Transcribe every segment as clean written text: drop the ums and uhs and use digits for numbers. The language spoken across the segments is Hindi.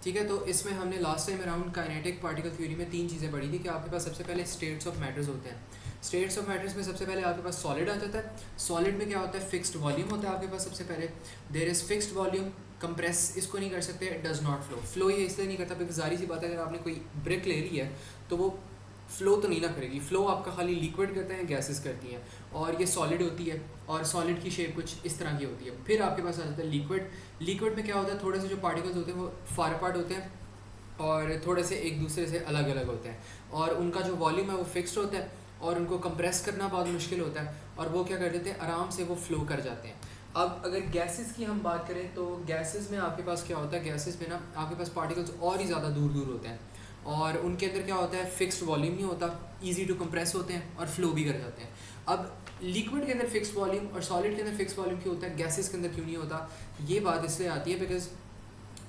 ठीक है, तो इसमें हमने last time around kinetic particle theory में तीन चीज़ें पढ़ी थी कि आपके पास सबसे पहले स्टेट्स ऑफ मैटर्स होते हैं। स्टेट्स ऑफ मैटर्स में सबसे पहले आपके पास सॉलिड आ जाता है। सॉलिड में क्या होता है, फिक्स्ड वॉल्यूम होता है आपके पास सबसे पहले। There is fixed volume, compress इसको नहीं कर सकते, डज नॉट फ्लो। फ्लो ये इसलिए नहीं करता बिकॉज जारी सी बात है, अगर आपने कोई ब्रिक ले ली है तो वो फ्लो तो नहीं ना करेगी। फ्लो आपका खाली लिक्विड करते हैं, गैसेस करती हैं, और ये सॉलिड होती है और सॉलिड की शेप कुछ इस तरह की होती है। फिर आपके पास आ जाता है लिक्विड। लिक्विड में क्या होता है, थोड़े से जो पार्टिकल्स होते हैं वो फार अपार्ट होते हैं और थोड़े से एक दूसरे से अलग अलग होते हैं, और उनका जो वॉल्यूम है वो फिक्स्ड होता है और उनको कंप्रेस करना बहुत मुश्किल होता है, और वो क्या कर देते हैं, आराम से वो फ्लो कर जाते हैं। अब अगर गैसेस की हम बात करें तो गैसेस में आपके पास क्या होता है, गैसेस में ना आपके पास पार्टिकल्स और ही ज़्यादा दूर दूर होते हैं, और उनके अंदर क्या होता है, फिक्स्ड वॉल्यूम नहीं होता, ईजी टू कंप्रेस होते हैं और फ्लो भी कर जाते हैं। अब लिक्विड के अंदर फिक्स्ड वॉल्यूम और सॉलिड के अंदर फिक्स्ड वॉल्यूम क्यों होता है, गैसेस के अंदर क्यों नहीं होता, ये बात इसलिए आती है बिकॉज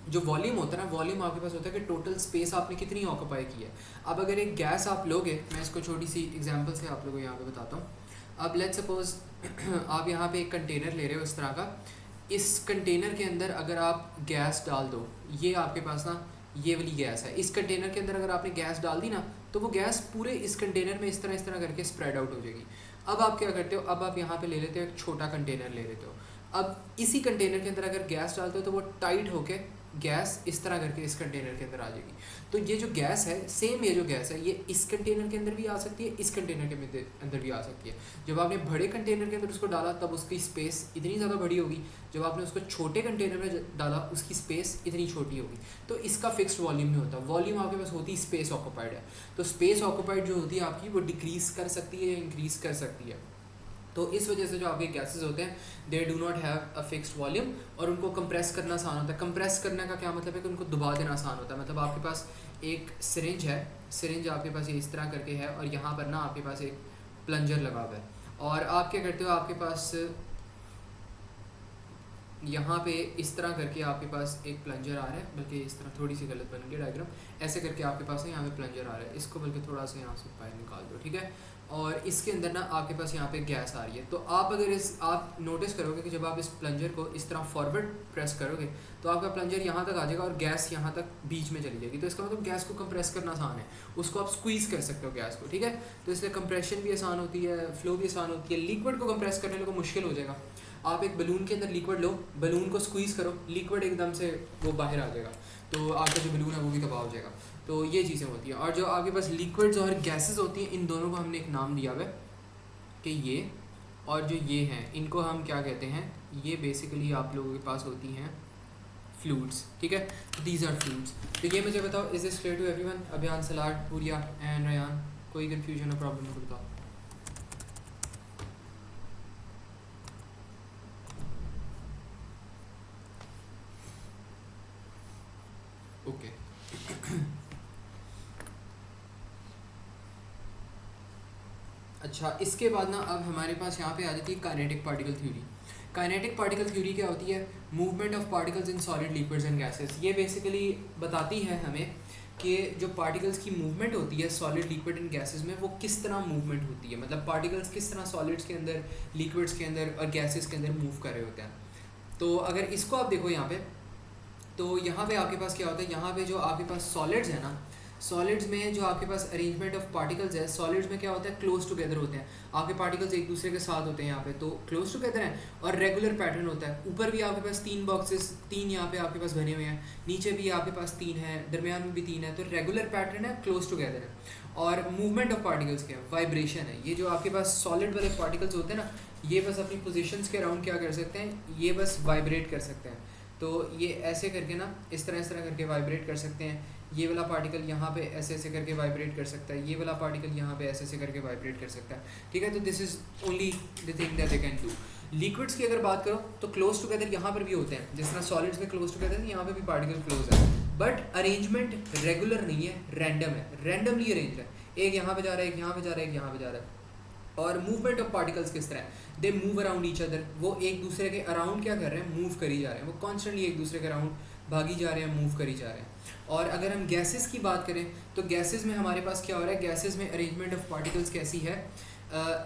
जो वॉल्यूम होता है ना, वॉल्यूम आपके पास होता है कि टोटल स्पेस आपने कितनी ऑक्यूपाई की है। अब अगर एक गैस आप लोगे, मैं इसको छोटी सी एग्जांपल से आप लोगों को यहाँ पे बताता हूँ। अब लेट्स सपोज आप यहाँ पे एक कंटेनर ले रहे हो इस तरह का। इस कंटेनर के अंदर अगर आप गैस डाल दो, ये आपके पास ना ये वाली गैस है, इस कंटेनर के अंदर अगर आपने गैस डाल दी ना तो वो गैस पूरे इस कंटेनर में इस तरह करके स्प्रेड आउट हो जाएगी। अब आप क्या करते हो, अब आप यहाँ पे ले लेते हो एक छोटा कंटेनर ले लेते हो। अब इसी कंटेनर के अंदर अगर गैस डालते हो तो वो टाइट होके गैस इस तरह करके इस कंटेनर के अंदर आ जाएगी। तो ये जो गैस है, सेम ये जो गैस है, ये इस कंटेनर के अंदर भी आ सकती है, इस कंटेनर के अंदर भी आ सकती है। जब आपने बड़े कंटेनर के अंदर उसको डाला तब उसकी स्पेस इतनी ज़्यादा बड़ी होगी, जब आपने उसको छोटे कंटेनर में डाला उसकी स्पेस इतनी छोटी होगी। तो इसका फिक्स्ड वॉल्यूम नहीं होता, वॉल्यूम आपके पास होती है स्पेस ऑक्यूपाइड है। तो स्पेस ऑक्यूपाइड जो होती है आपकी, वो डिक्रीज़ कर सकती है या इंक्रीज़ कर सकती है। तो इस वजह से जो आपके गैसेस होते हैं they do not have a fixed volume, और उनको कंप्रेस करना आसान होता है। कंप्रेस करने का क्या मतलब है कि उनको दबा देना आसान होता है। मतलब आपके पास एक सिरिंज है, सिरिंज आपके पास ये इस तरह करके है, और यहाँ पर ना आपके पास एक प्लंजर लगा हुआ है, और आप क्या करते हो, आपके पास यहाँ पे इस तरह करके आपके पास एक प्लंजर आ रहा है, बल्कि इस तरह थोड़ी सी गलत बन गई डायग्राम, ऐसे करके आपके पास यहाँ पे प्लंजर आ रहा है, इसको बल्कि थोड़ा सा यहाँ से बाहर निकाल दो, ठीक है। और इसके अंदर ना आपके पास यहाँ पे गैस आ रही है। तो आप अगर आप नोटिस करोगे कि जब आप इस प्लंजर को इस तरह फॉरवर्ड प्रेस करोगे तो आपका प्लंजर यहाँ तक आ जाएगा और गैस यहाँ तक बीच में चली जाएगी। तो इसका मतलब गैस को कंप्रेस करना आसान है, उसको आप स्क्वीज़ कर सकते हो गैस को, ठीक है। तो इसलिए कंप्रेशन भी आसान होती है, फ्लो भी आसान होती है। लिक्विड को कंप्रेस करने को मुश्किल हो जाएगा। आप एक बलून के अंदर लिक्विड लो, बलून को स्क्वीज़ करो, लिक्विड एकदम से वो बाहर आ जाएगा, तो आपका जो बलून है वो भी तबाह हो जाएगा। तो ये चीज़ें होती हैं। और जो आपके पास लिक्विड्स और गैसेस होती हैं, इन दोनों को हमने एक नाम दिया हुआ है कि ये और जो ये हैं, इनको हम क्या कहते हैं, ये बेसिकली आप लोगों के पास होती हैं फ्लूइड्स, ठीक है। These are fluids. तो ये मुझे बताओ, is this clear to everyone? अभियान, सलाड, पूरिया एंड रयान, कोई कन्फ्यूजन और प्रॉब्लम को बताओ। ओके अच्छा, इसके बाद ना अब हमारे पास यहाँ पे आ जाती है kinetic particle theory. Kinetic particle theory क्या होती है, movement of particles in solid, liquids and gases. ये बेसिकली बताती है हमें कि जो पार्टिकल्स की मूवमेंट होती है सॉलिड, लिक्विड एंड गैसेस में, वो किस तरह मूवमेंट होती है। मतलब पार्टिकल्स किस तरह सॉलिड्स के अंदर, लिक्विड्स के अंदर और गैसेस के अंदर मूव कर रहे होते हैं। तो अगर इसको आप देखो यहाँ पे, तो यहाँ पे आपके पास क्या होता है, यहाँ पे जो आपके पास सॉलिड्स है ना, सॉलिड्स में जो आपके पास अरेंजमेंट ऑफ पार्टिकल्स है, सॉलिड्स में क्या होता है, क्लोज टुगेदर होते हैं। आपके पार्टिकल्स एक दूसरे के साथ होते हैं यहाँ पे, तो क्लोज टुगेदर हैं, और रेगुलर पैटर्न होता है। ऊपर भी आपके पास 3 बॉक्सेस, 3 यहाँ पे आपके पास बने हुए हैं, नीचे भी आपके पास 3 है, दरमियान में भी 3 है। तो रेगुलर पैटर्न है, क्लोज टुगेदर है। और मूवमेंट ऑफ पार्टिकल्स क्या है, वाइब्रेशन है। ये जो आपके पास सॉलिड वाले पार्टिकल्स होते हैं ना, ये बस अपनी पोजीशंस के अराउंड क्या कर सकते हैं, ये बस वाइब्रेट कर सकते हैं। तो ये ऐसे करके ना इस तरह करके वाइब्रेट कर सकते हैं। ये वाला पार्टिकल यहाँ पे ऐसे ऐसे करके वाइब्रेट कर सकता है, ये वाला पार्टिकल यहाँ पे ऐसे ऐसे करके वाइब्रेट कर सकता है, ठीक है। तो this is only the thing that they can do. Liquids की अगर बात करो तो क्लोज टुगेदर यहाँ पर भी होते हैं, जिस तरह सॉलिड्स में क्लोज टुगेदर है, यहाँ पे भी पार्टिकल क्लोज है, बट अरेंजमेंट रेगुलर नहीं है, रैंडम है, रैंडमली अरेंज है। एक यहाँ पे जा रहा है, एक यहाँ पे जा रहा है, एक यहाँ पे जा रहा है। और मूवमेंट ऑफ पार्टिकल्स किस तरह है, they move around each other. वो एक दूसरे के अराउंड क्या कर रहे हैं, मूव करी जा रहे हैं, वो कॉन्स्टेंटली एक दूसरे के अराउंड भागी जा रहे हैं, मूव करी जा रहे हैं। और अगर हम गैसेस की बात करें तो गैसेस में हमारे पास क्या हो रहा है, गैसेस में अरेंजमेंट ऑफ पार्टिकल्स कैसी है,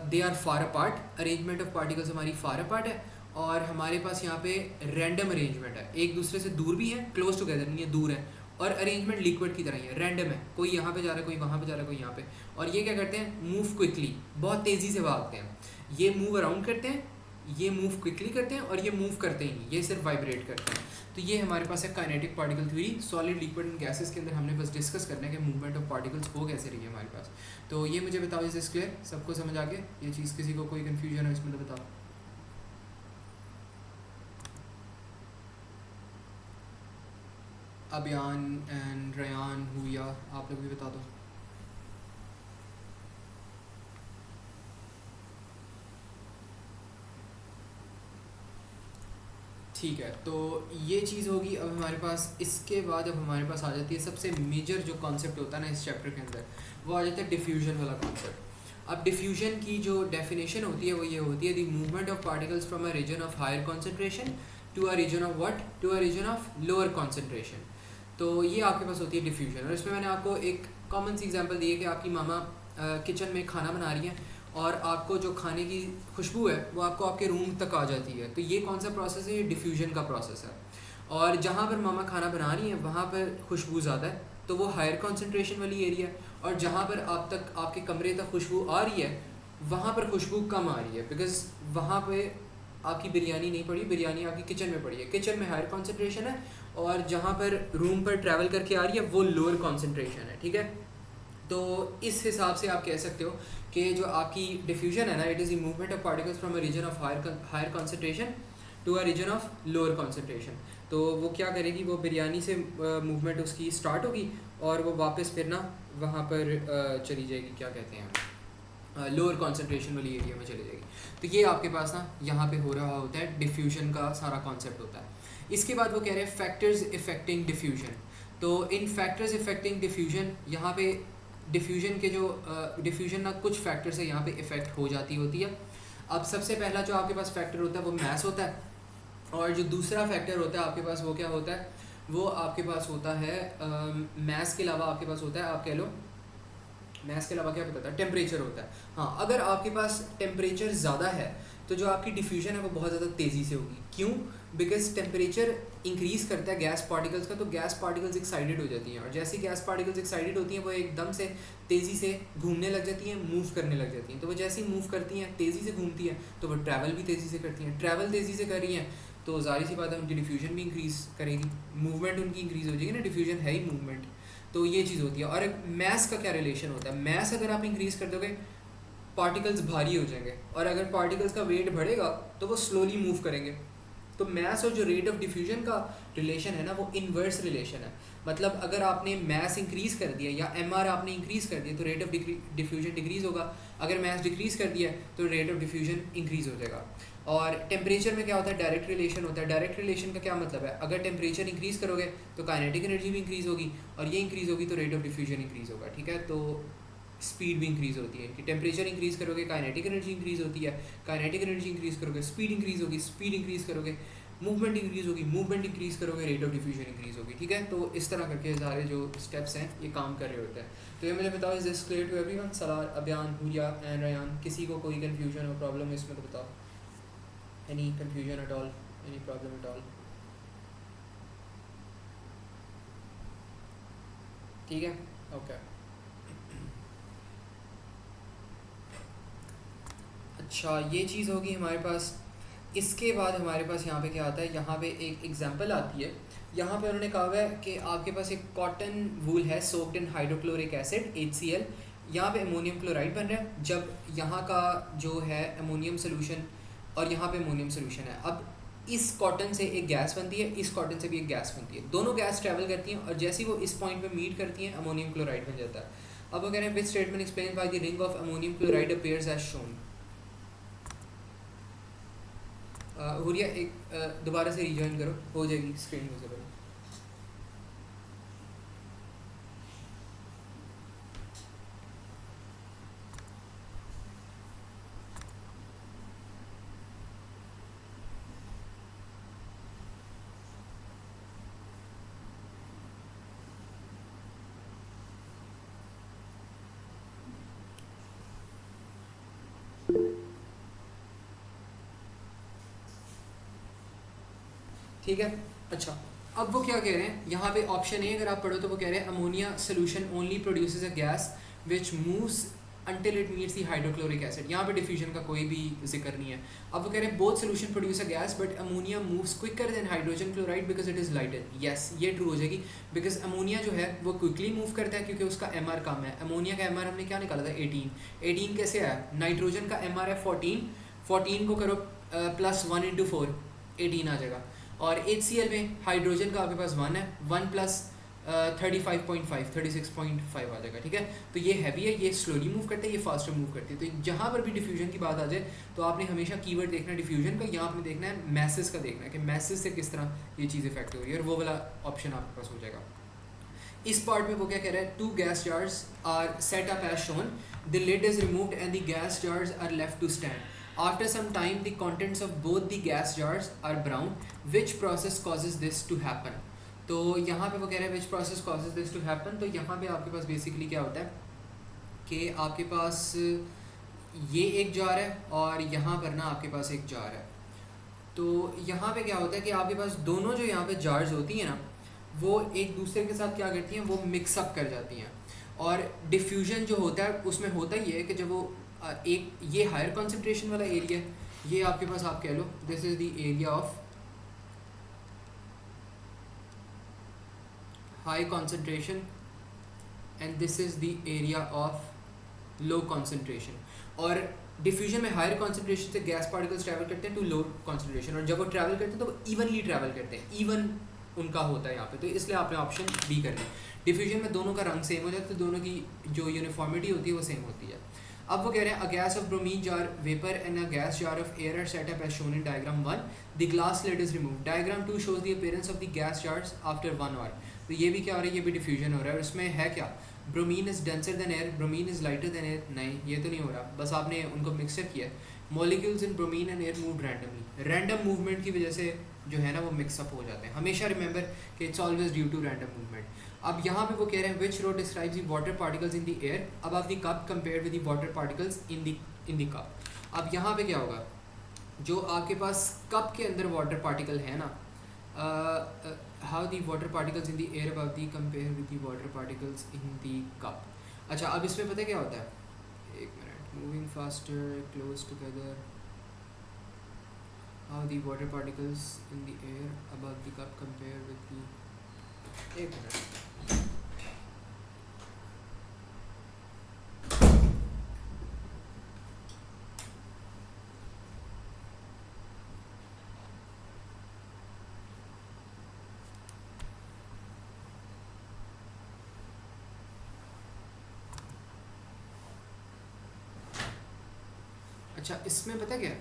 they are far apart, arrangement of particles हमारी फार अपार्ट है। और हमारे पास यहाँ पे रैंडम अरेंजमेंट है, एक दूसरे से दूर भी है, क्लोज टुगेदर नहीं है, दूर है, और अरेंजमेंट लिक्विड की तरह ही है, रैंडम है, कोई यहाँ पे जा रहा है, कोई वहाँ पे जा रहा है, कोई यहाँ पे। और ये क्या करते हैं, मूव क्विकली, बहुत तेज़ी से भागते हैं। ये मूव अराउंड करते हैं, ये मूव क्विकली करते हैं, और ये मूव करते ही नहीं, ये सिर्फ वाइब्रेट करते हैं। तो ये हमारे पास है kinetic particle theory. Solid, liquid and gases के अंदर हमने बस डिस्कस करना है कि मूवमेंट ऑफ पार्टिकल्स हो कैसे रही है हमारे पास। तो ये मुझे बताओ, इज दिस क्लियर, सबको समझ आ गया ये चीज़? किसी को कोई कन्फ्यूजन है इसमें तो बताओ। अबियान एंड रयान, हुआ, आप लोग भी बता दो। ठीक है, तो ये चीज़ होगी अब हमारे पास। इसके बाद अब हमारे पास आ जाती है सबसे मेजर जो कॉन्सेप्ट होता है ना इस चैप्टर के अंदर, वो आ जाता है डिफ्यूजन वाला कॉन्सेप्ट। अब डिफ्यूजन की जो डेफिनेशन होती है वो ये होती है, the movement of particles from a region of higher concentration to a region of what, to a region of lower concentration. तो ये आपके पास होती है डिफ्यूजन। और इसमें मैंने आपको एक कॉमन सी एग्जांपल दी है कि आपकी मामा किचन में खाना बना रही हैं और आपको जो खाने की खुशबू है वो आपको आपके रूम तक आ जाती है। तो ये कौन सा प्रोसेस है, ये डिफ्यूजन का प्रोसेस है। और जहाँ पर मामा खाना बना रही हैं वहाँ पर खुशबू ज़्यादा है, तो वो हायर कॉन्सेंट्रेशन वाली एरिया है। और जहाँ पर आप तक, आपके कमरे तक खुशबू आ रही है, वहाँ पर खुशबू कम आ रही है, बिकॉज़ वहाँ पे आपकी बिरयानी नहीं पड़ी, बिरयानी आपकी किचन में पड़ी है। किचन में हायर कॉन्सेंट्रेशन है, और जहाँ पर रूम पर ट्रैवल करके आ रही है वो लोअर कॉन्सेंट्रेशन है। ठीक है, तो इस हिसाब से आप कह सकते हो कि जो आपकी डिफ्यूजन है ना, it is the movement of particles from a region of higher concentration to a region of lower concentration. तो वो क्या करेगी, वो बिरयानी से मूवमेंट उसकी स्टार्ट होगी और वो वापस फिर ना वहाँ पर चली जाएगी, क्या कहते हैं, लोअर कॉन्सेंट्रेशन वाली एरिया में चली जाएगी। तो ये आपके पास ना यहाँ पे हो रहा होता है, डिफ्यूजन का सारा कॉन्सेप्ट होता है। इसके बाद वो कह रहे हैं फैक्टर्स इफेक्टिंग डिफ्यूजन। तो इन फैक्टर्स इफेक्टिंग डिफ्यूजन, यहाँ पे डिफ्यूजन के जो डिफ्यूजन ना कुछ फैक्टर से यहाँ पे इफ़ेक्ट हो जाती होती है। अब सबसे पहला जो आपके पास फैक्टर होता है वो मैस होता है, और जो दूसरा फैक्टर होता है आपके पास वो क्या होता है, वो आपके पास होता है मैस के अलावा आपके पास होता है, आप कह लो मैस के अलावा क्या होता है, टेम्परेचर होता है। हाँ, अगर आपके पास टेम्परेचर ज़्यादा है तो जो आपकी डिफ्यूजन है वो बहुत ज़्यादा तेज़ी से होगी। क्यों? बिकॉज टेम्परेचर इंक्रीज़ करता है गैस पार्टिकल्स का, तो गैस पार्टिकल्स एक्साइटेड हो जाती हैं, और जैसे गैस पार्टिकल्स एक्साइटेड होती हैं वो एकदम से तेज़ी से घूमने लग जाती हैं, मूव करने लग जाती हैं। तो वो जैसे ही मूव करती हैं, तेज़ी से घूमती हैं, तो वो ट्रैवल भी तेज़ी से करती हैं। ट्रैवल तेज़ी से कर रही हैं तो ज़ाहिर सी बात है उनकी डिफ्यूजन भी इंक्रीज़ करेगी, मूवमेंट उनकी इंक्रीज़ हो जाएगी ना, डिफ्यूजन है ही मूवमेंट। तो ये चीज़ होती है। और मैस का क्या रिलेशन होता है, मैस अगर आप इंक्रीज़ कर दोगे पार्टिकल्स भारी हो जाएंगे, और अगर पार्टिकल्स का वेट बढ़ेगा तो वो स्लोली मूव करेंगे। तो मैस और जो रेट ऑफ डिफ्यूजन का रिलेशन है ना, वो इन्वर्स रिलेशन है। मतलब अगर आपने मैस इंक्रीज़ कर दिया या एमआर आपने इंक्रीज़ कर दिया तो रेट ऑफ डिफ्यूजन डिक्रीज़ होगा। अगर मैस डिक्रीज़ कर दिया तो रेट ऑफ डिफ्यूजन इंक्रीज़ हो जाएगा। और टेम्परेचर में क्या होता है, डायरेक्ट रिलेशन होता है। डायरेक्ट रिलेशन का क्या मतलब है, अगर टेम्परेचर इंक्रीज़ करोगे तो काइनेटिक एनर्जी भी इंक्रीज़ होगी, और ये इंक्रीज़ होगी तो रेट ऑफ डिफ्यूजन इंक्रीज़ होगा। ठीक है, तो स्पीड भी इंक्रीज़ होती है कि टेम्परेचर इंक्रीज़ करोगे काइनेटिक एनर्जी इंक्रीज़ होती है, काइनेटिक एनर्जी इंक्रीज़ करोगे स्पीड इंक्रीज़ होगी, स्पीड इंक्रीज़ करोगे मूवमेंट इंक्रीज़ होगी, मूवमेंट इंक्रीज़ करोगे रेट ऑफ डिफ्यूजन इंक्रीज़ होगी। ठीक है, तो इस तरह करके सारे जो स्टेप्स हैं ये काम कर रहे होते हैं। तो ये मुझे बताओ, is this clear to everyone? Salar, Abiyan, Huriya and Rayan, किसी को कोई कन्फ्यूजन और प्रॉब्लम इसमें तो बताओ। Any confusion at all, any problem at all? ठीक है, ओके। अच्छा, ये चीज़ होगी हमारे पास। इसके बाद हमारे पास यहाँ पे क्या आता है, यहाँ पे एक एग्जांपल आती है। यहाँ पे उन्होंने कहा हुआ है कि आपके पास एक कॉटन वूल है soaked in hydrochloric acid HCl। यहाँ पे अमोनियम क्लोराइड बन रहा है। जब यहाँ का जो है अमोनियम सोल्यूशन और यहाँ पे अमोनियम सोल्यूशन है, अब इस कॉटन से एक गैस बनती है, इस कॉटन से भी एक गैस बनती है, दोनों गैस ट्रैवल करती हैं, और जैसे ही वो इस पॉइंट पे मीट करती हैं अमोनियम क्लोराइड बन जाता है। अब वो कह रहे हैं which statement explain why the ring of ammonium chloride appears as shown. हुरिया एक दोबारा से रिजॉइन करो, हो जाएगी स्क्रीन विजिबल। ठीक है, अच्छा अब वो क्या कह रहे हैं यहाँ पे ऑप्शन ए अगर आप पढ़ो तो वो कह रहे हैं ammonia solution only produces a gas which moves until it meets the hydrochloric acid. यहाँ पे डिफ्यूजन का कोई भी जिक्र नहीं है. अब वो कह रहे हैं both solution produce a gas but ammonia moves quicker than hydrogen chloride because it is lighter. Yes, ये ट्रू हो जाएगी because ammonia जो है वो quickly move करता है क्योंकि उसका MR कम है. अमोनिया का MR हमने क्या निकाला था 18 कैसे आया? नाइट्रोजन का MR है 14 को करो प्लस 1 into 4 18 आ जाएगा. और HCl में हाइड्रोजन का आपके पास 1 है 1 प्लस 36.5 आ जाएगा. ठीक है, तो ये हैवी है, ये स्लोली मूव करते हैं, ये फास्टर मूव करते हैं. तो जहाँ पर भी डिफ्यूजन की बात आ जाए तो आपने हमेशा कीवर्ड देखना है डिफ्यूजन का. यहाँ आपने देखना है मैसेज का, देखना है कि मैसेज से किस तरह ये चीज़ इफेक्ट हो रही है और वो वाला ऑप्शन आपके पास हो जाएगा. इस पार्ट में वो क्या कह रहा है, 2 gas jars are set up as shown, the lid is removed and the gas jars are left to stand. After some time, the contents of both the gas jars are brown. Which process causes this to happen? तो यहाँ पे वो कह रहे हैं which process causes this to happen. तो यहाँ पे आपके पास बेसिकली क्या होता है कि आपके पास ये एक जार है और यहाँ पर ना आपके पास एक जार है. तो यहाँ पे क्या होता है कि आपके पास दोनों जो यहाँ पे जार्स होती हैं ना वो एक दूसरे के साथ क्या करती हैं, वो मिक्सअप कर जाती हैं. और डिफ्यूजन जो होता है उसमें होता ही है कि जब वो एक ये हायर कॉन्सेंट्रेशन वाला एरिया, ये आपके पास आप कह लो this is the area of high concentration and this is the area of low concentration. और डिफ्यूजन में हायर कॉन्सेंट्रेशन से गैस पार्टिकल्स ट्रैवल करते हैं टू लो कॉन्सेंट्रेशन, और जब वो ट्रैवल करते हैं तो वो इवनली ट्रैवल करते हैं, इवन उनका होता है यहाँ पे. तो इसलिए आपने ऑप्शन बी करना है. डिफ्यूजन में दोनों का रंग सेम हो जाता है तो दोनों की जो यूनिफॉर्मिटी होती है वो सेम होती है. अब वो कह रहे हैं a gas of bromine jar vapour and a gas jar of air are set up as shown in diagram 1. The glass lid is removed. Diagram 2 shows the appearance of the gas jars after 1 hour. तो ये भी क्या हो रहा है, ये भी डिफ्यूजन हो रहा है. और इसमें है क्या, bromine is denser then air, bromine is lighter than air. नहीं, ये तो नहीं हो रहा, बस आपने उनको मिक्सर किया. Molecules in bromine and air move randomly. Random movement की वजह से जो है ना वो मिक्सअप हो जाते हैं. हमेशा रिमेंबर कि it's always due to random movement. अब यहाँ पे वो कह रहे हैं which row describes the water particles in the air above the cup compared with the water particles in the cup. अब यहाँ पे क्या होगा, जो आपके पास कप के अंदर वाटर पार्टिकल है ना, how the water particles in the air above the compare with the water particles in the cup. अच्छा, अब इसमें पता है क्या होता है, एक minute, moving faster close together, how the water particles in the air above the cup compare with the, एक मिनट, अच्छा इसमें पता क्या,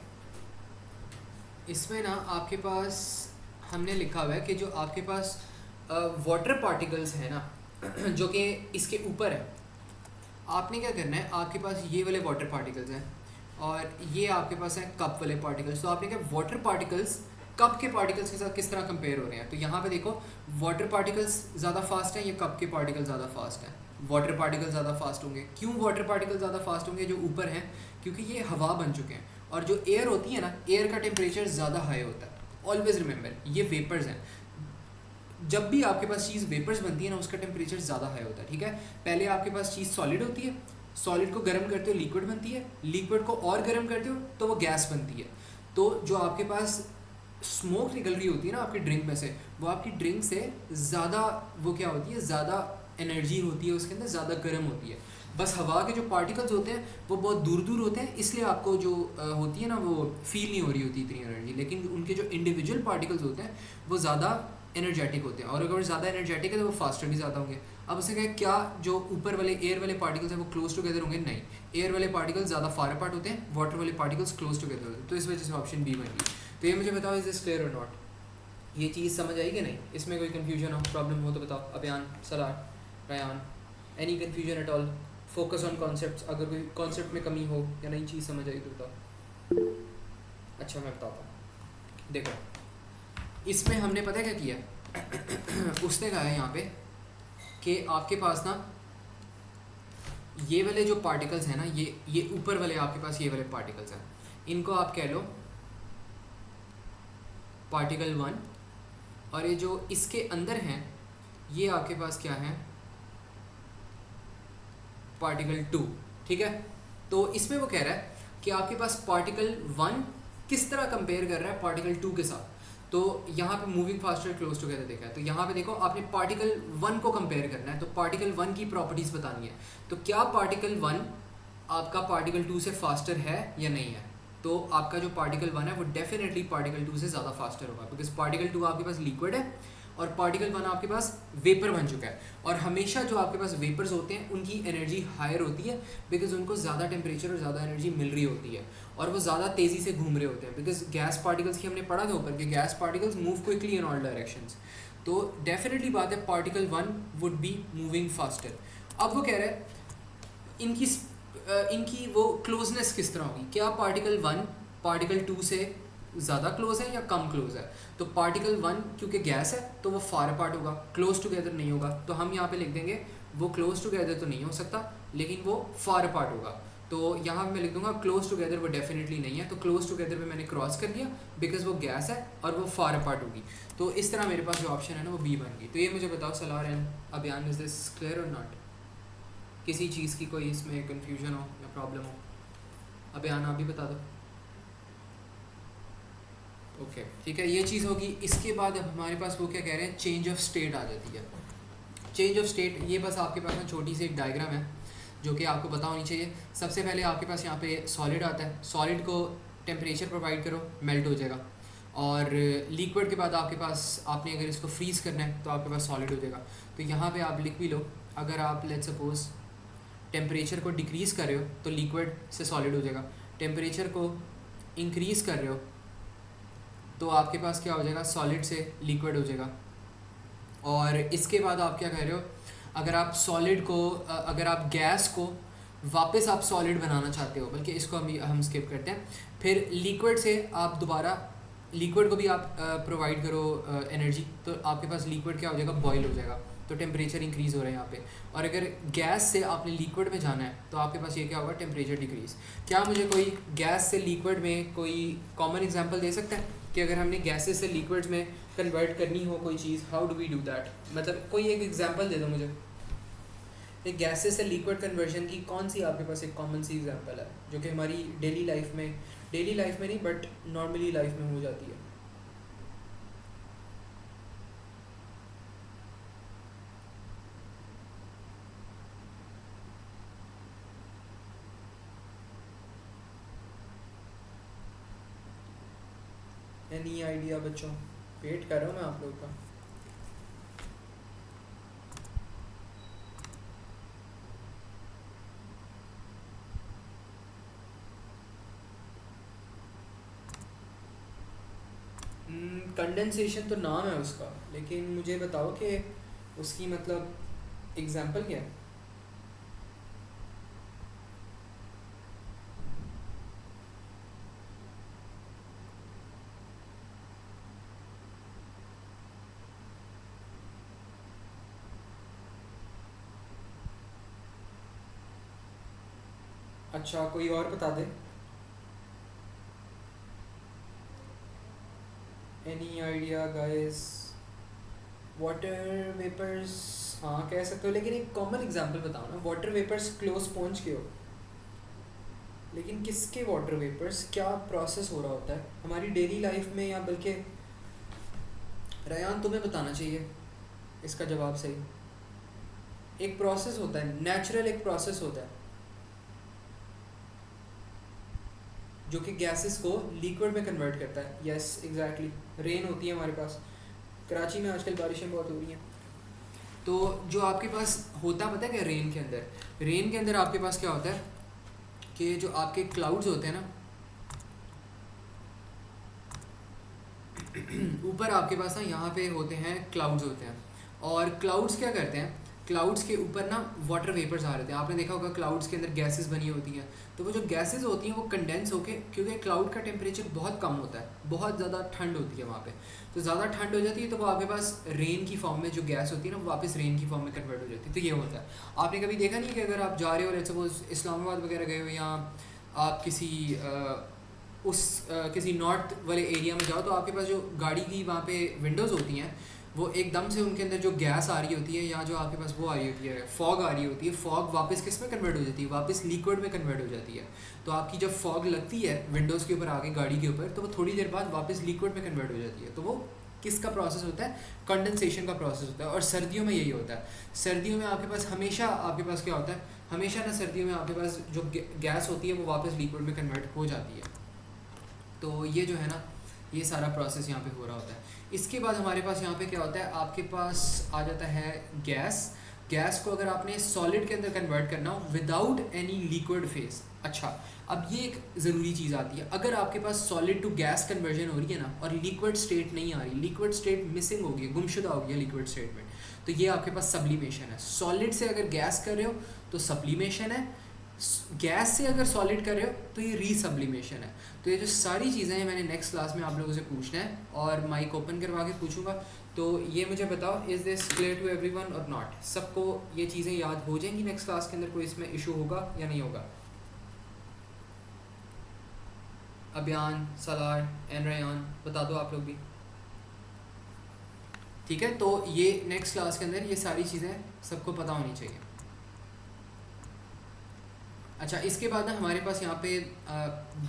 इसमें ना आपके पास हमने लिखा हुआ है कि जो आपके पास वाटर पार्टिकल्स है ना जो कि इसके ऊपर है, आपने क्या करना है, आपके पास ये वाले वाटर पार्टिकल्स हैं और ये आपके पास हैं कप वाले पार्टिकल्स. तो आपने क्या, वाटर पार्टिकल्स कप के पार्टिकल्स के साथ किस तरह कंपेयर हो रहे हैं. तो यहाँ पे देखो वाटर पार्टिकल्स ज़्यादा फास्ट हैं, ये कप के पार्टिकल्स ज़्यादा फास्ट हैं. वाटर पार्टिकल ज़्यादा फास्ट होंगे. क्यों वाटर पार्टिकल ज़्यादा फास्ट होंगे जो ऊपर हैं, क्योंकि ये हवा बन चुके हैं. और जो एयर होती है ना, एयर का टेम्परेचर ज़्यादा हाई होता है. ऑलवेज रिमेंबर ये वेपर्स हैं. जब भी आपके पास चीज़ वेपर्स बनती है ना उसका टेम्परेचर ज़्यादा हाई होता है. ठीक है, पहले आपके पास चीज़ सॉलिड होती है, सॉलिड को गर्म करते हो लिक्विड बनती है, लिक्विड को और गर्म करते हो तो वो गैस बनती है. तो जो आपके पास स्मोक निकल रही होती है ना आपकी ड्रिंक में से, वो आपकी ड्रिंक से ज़्यादा वो क्या होती है, ज़्यादा एनर्जी होती है उसके अंदर, ज़्यादा गर्म होती है. बस हवा के जो पार्टिकल्स होते हैं वो बहुत दूर दूर होते हैं, इसलिए आपको जो होती है ना वो फील नहीं हो रही होती इतनी एनर्जी. लेकिन उनके जो इंडिविजुअल पार्टिकल्स होते हैं वो ज़्यादा एनर्जेटिक होते हैं, और अगर ज़्यादा एनर्जेटिक है तो वो फास्टर भी ज़्यादा होंगे. अब उसे कहें क्या जो ऊपर वाले एयर वाले पार्टिकल्स हैं वो क्लोज टुगेदर होंगे, नहीं, एयर वाले पार्टिकल्स ज़्यादा फार अपार्ट होते हैं, वाटर वाले पार्टिकल्स क्लोज टुगेदर होते हैं. तो इस वजह से ऑप्शन बी बन गई. तो ये मुझे बताओ इज दिस क्लियर और नॉट, ये चीज़ समझ आई कि नहीं, इसमें कोई कन्फ्यूजन हो, प्रॉब्लम हो तो बताओ. अभियान, Salaar, Ryan, any confusion at all, focus on concepts. अगर कोई कॉन्सेप्ट में कमी हो या नई चीज़ समझ आई तो बताओ. अच्छा मैं बताता हूँ, देखो इसमें हमने पता है क्या किया उसने कहा है यहाँ पे कि आपके पास ना ये वाले जो पार्टिकल्स हैं ना, ये ऊपर वाले आपके पास ये वाले पार्टिकल्स हैं, इनको आप कह लो पार्टिकल 1 और ये जो इसके अंदर हैं ये आपके पास क्या है, पार्टिकल 2, ठीक है। तो इसमें वो कह रहा है कि आपके पास पार्टिकल 1 किस तरह कंपेयर कर रहा है पार्टिकल 2 के साथ। तो यहाँ पे मूविंग फास्टर क्लोज टुगेदर देखा है, तो यहाँ पे देखो आपने पार्टिकल 1 को कंपेयर करना है, तो पार्टिकल 1 की प्रॉपर्टीज़ बतानी है। तो क्या पार्टिकल 1 आपका पार्टिकल 2 से फास्टर है या नहीं है, तो आपका जो पार्टिकल 1 है वो डेफिनेटली पार्टिकल 2 से ज़्यादा फास्टर होगा, बिकॉज पार्टिकल 2 आपके पास लिक्विड है और पार्टिकल 1 आपके पास वेपर बन चुका है। और हमेशा जो आपके पास वेपर्स होते हैं उनकी एनर्जी हायर होती है, बिकॉज उनको ज़्यादा टेम्परेचर और ज़्यादा एनर्जी मिल रही होती है और वो ज़्यादा तेज़ी से घूम रहे होते हैं, बिकॉज गैस पार्टिकल्स की हमने पढ़ा था ऊपर कि gas particles move quickly in all directions. तो डेफिनेटली बात है particle 1 would be moving faster. अब वो कह रहे हैं इनकी वो क्लोजनेस किस तरह होगी, क्या पार्टिकल 1 पार्टिकल 2 से ज़्यादा क्लोज है या कम क्लोज है। तो पार्टिकल 1 क्योंकि गैस है तो वो फार अपार्ट होगा, क्लोज टुगेदर नहीं होगा, तो हम यहाँ पे लिख देंगे वो क्लोज टुगेदर तो नहीं हो सकता लेकिन वो फार अपार्ट होगा। तो यहाँ मैं लिख दूंगा क्लोज टुगेदर वो डेफिनेटली नहीं है, तो क्लोज टुगेदर में मैंने क्रॉस कर दिया बिकॉज वो गैस है और वो फार अपार्ट होगी। तो इस तरह मेरे पास जो ऑप्शन है ना वो बी बन गई। तो ये मुझे बताओ सलार एंड अभियान, इज दिस क्लियर और नॉट, किसी चीज़ की कोई इसमें कन्फ्यूजन हो या प्रॉब्लम हो, अभियान आप भी बता दो। ओके ठीक है, ये चीज़ होगी। इसके बाद अब हमारे पास वो क्या कह रहे हैं, चेंज ऑफ स्टेट आ जाती है। चेंज ऑफ स्टेट ये बस आपके पास ना छोटी सी एक डायग्राम है जो कि आपको पता होनी चाहिए। सबसे पहले आपके पास यहाँ पे सॉलिड आता है, सॉलिड को टेम्परेचर प्रोवाइड करो मेल्ट हो जाएगा, और लिक्विड के बाद आपके पास आपने अगर इसको फ्रीज़ करना है तो आपके पास सॉलिड हो जाएगा। तो यहाँ पे आप लिख भी लो, अगर आप लेट्स सपोज टेम्परेचर को डिक्रीज़ कर रहे हो तो लिक्विड से सॉलिड हो जाएगा, टेम्परेचर को इंक्रीज़ कर रहे हो तो आपके पास क्या हो जाएगा, सॉलिड से लिक्विड हो जाएगा। और इसके बाद आप क्या कह रहे हो, अगर आप सॉलिड को अगर आप गैस को वापस आप सॉलिड बनाना चाहते हो, बल्कि इसको हम स्किप करते हैं, फिर लिक्विड से आप दोबारा लिक्विड को भी आप प्रोवाइड करो एनर्जी, तो आपके पास लिक्विड क्या हो जाएगा, बॉयल हो जाएगा, तो टेम्परेचर इंक्रीज़ हो रहा है यहाँ पे। और अगर गैस से आपने लिक्विड में जाना है तो आपके पास ये क्या होगा, टेम्परेचर डिक्रीज़। क्या मुझे कोई गैस से लिक्विड में कोई कॉमन एग्जांपल दे सकता है कि अगर हमने गैसेस से लिक्विड्स में कन्वर्ट करनी हो कोई चीज़, how do we do that, मतलब कोई एक एग्जांपल दे दो मुझे, एक गैसेस से लिक्विड कन्वर्जन की कौन सी आपके पास एक कॉमन सी एग्जांपल है जो कि हमारी डेली लाइफ में नहीं बट नॉर्मली लाइफ में हो जाती है। एनी आइडिया बच्चों, वेट कर रहा हूँ मैं आप लोगों का। कंडेंसेशन तो नाम है उसका, लेकिन मुझे बताओ कि उसकी मतलब एग्जांपल क्या है। अच्छा कोई और बता दे, any idea guys. Water vapours हाँ कह सकते हो, लेकिन एक कॉमन एग्जांपल बताओ ना। वाटर वेपर्स क्लोज स्पॉन्ज के हो, लेकिन किसके वाटर वेपर्स, क्या प्रोसेस हो रहा होता है हमारी डेली लाइफ में, या बल्कि रयान तुम्हें बताना चाहिए इसका जवाब सही। एक प्रोसेस होता है नेचुरल, एक प्रोसेस होता है जो कि गैसेस को लिक्विड में कन्वर्ट करता है। यस एग्जैक्टली, रेन होती है हमारे पास, कराची में आजकल बारिशें बहुत हो रही हैं। तो जो आपके पास होता पता है क्या, रेन के अंदर आपके पास क्या होता है कि जो आपके क्लाउड्स होते हैं ना, ऊपर आपके पास ना यहाँ पे होते हैं क्लाउड्स होते हैं, और क्लाउड्स क्या करते हैं, क्लाउड्स के ऊपर ना वाटर वेपर्स आ रहे थे। आपने देखा होगा क्लाउड्स के अंदर गैसेस बनी होती हैं, तो वो जो गैसेस होती हैं वो कंडेंस होके, क्योंकि क्लाउड का टेम्परेचर बहुत कम होता है, बहुत ज़्यादा ठंड होती है वहाँ पे, तो ज़्यादा ठंड हो जाती है तो वो आपके पास रेन की फॉर्म में जो गैस होती है ना वो वापस रेन की फॉर्म में कन्वर्ट हो जाती है। तो ये होता है। आपने कभी देखा नहीं कि अगर आप जा रहे हो लेट्स सपोज इस्लामाबाद वगैरह गए हो, या आप किसी उस किसी नॉर्थ वाले एरिया में जाओ तो आपके पास जो गाड़ी की वहाँ पे विंडोज़ होती हैं वो एकदम से उनके अंदर जो गैस आ रही होती है या जो आपके पास वो आ रही होती है फॉग आ रही होती है, फॉग वापस किस में कन्वर्ट हो जाती है, वापस लिक्विड में कन्वर्ट हो जाती है। तो आपकी जब फॉग लगती है विंडोज़ के ऊपर आगे गाड़ी के ऊपर तो वो थोड़ी देर बाद वापस लिक्विड में कन्वर्ट हो जाती है। तो वो किसका प्रोसेस होता है, कंडेंसेशन का प्रोसेस होता है। और सर्दियों में यही होता है। सर्दियों में आपके पास हमेशा आपके पास क्या होता है, हमेशा ना सर्दियों में आपके पास जो गैस होती है वो वापस लिक्विड में कन्वर्ट हो जाती है। तो ये जो है ना ये सारा प्रोसेस यहाँ पे हो रहा होता है। इसके बाद हमारे पास यहाँ पे क्या होता है, आपके पास आ जाता है गैस। गैस को अगर आपने सॉलिड के अंदर कन्वर्ट करना हो विदाउट एनी लिक्विड फेज। अच्छा, अब ये एक ज़रूरी चीज़ आती है, अगर आपके पास सॉलिड टू गैस कन्वर्जन हो रही है ना और लिक्विड स्टेट नहीं आ रही, लिक्विड स्टेट मिसिंग हो गई, गुमशुदा हो गया लिक्विड स्टेट में, तो ये आपके पास सब्लिमेशन है। सॉलिड से अगर गैस कर रहे हो तो सब्लिमेशन है, गैस से अगर सॉलिड कर रहे हो तो ये रीसब्लिमेशन है। तो ये जो सारी चीज़ें हैं मैंने नेक्स्ट क्लास में आप लोगों से पूछना है और माइक ओपन करवा के पूछूंगा। तो ये मुझे बताओ, is this clear to everyone और नॉट? सबको ये चीज़ें याद हो जाएंगी नेक्स्ट क्लास के अंदर? कोई इसमें इशू होगा या नहीं होगा? अबियान, सलार एंड रयान बता दो आप लोग भी। ठीक है, तो ये नेक्स्ट क्लास के अंदर ये सारी चीज़ें सबको पता होनी चाहिए। अच्छा, इसके बाद ना हमारे पास यहाँ पे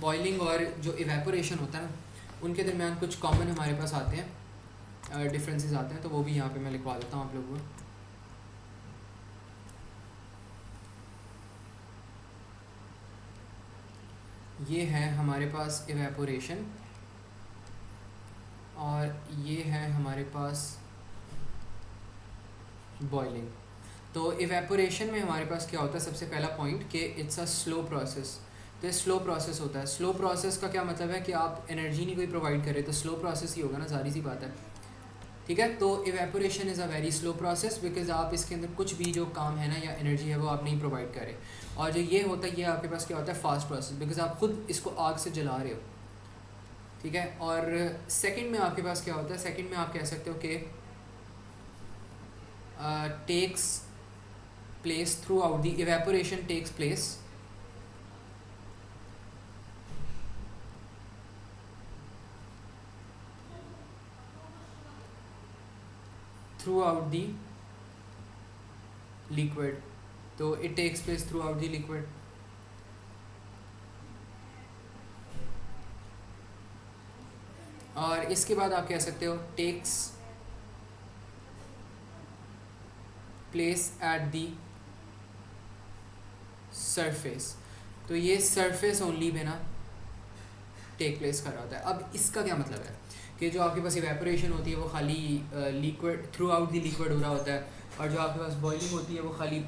बॉइलिंग और जो इवेपोरेशन होता है ना उनके दरमियान कुछ कॉमन हमारे पास आते हैं, डिफरेंसेस आते हैं, तो वो भी यहाँ पे मैं लिखवा देता हूँ आप लोगों को। ये है हमारे पास इवेपोरेशन और ये है हमारे पास बॉइलिंग। तो इवेपोरेशन में हमारे पास क्या होता है, सबसे पहला पॉइंट कि इट्स अ स्लो प्रोसेस। तो ये स्लो प्रोसेस होता है। स्लो प्रोसेस का क्या मतलब है कि आप एनर्जी नहीं कोई प्रोवाइड करे तो स्लो प्रोसेस ही होगा ना, सारी सी बात है। ठीक है, तो evaporation is a very slow process because आप इसके अंदर कुछ भी जो काम है ना या एनर्जी है वो आप नहीं प्रोवाइड करें। और जो ये होता है ये आपके पास क्या होता है, फास्ट प्रोसेस, बिकॉज आप खुद इसको आग से जला रहे हो। ठीक है, और सेकंड में आपके पास क्या होता है, सेकंड में आप कह सकते हो कि takes place throughout the evaporation takes place throughout the liquid। तो it takes place throughout the liquid। और इसके बाद आप कह सकते हो takes place at the surface. तो ये सरफेस ओनली पे ना टेक प्लेस कर रहा होता है। अब इसका क्या मतलब है कि जो आपके पास इवेपोरेशन होती है वो खाली liquid through out the liquid हो रहा होता है और जो आपके पास बॉइलिंग होती है वो खाली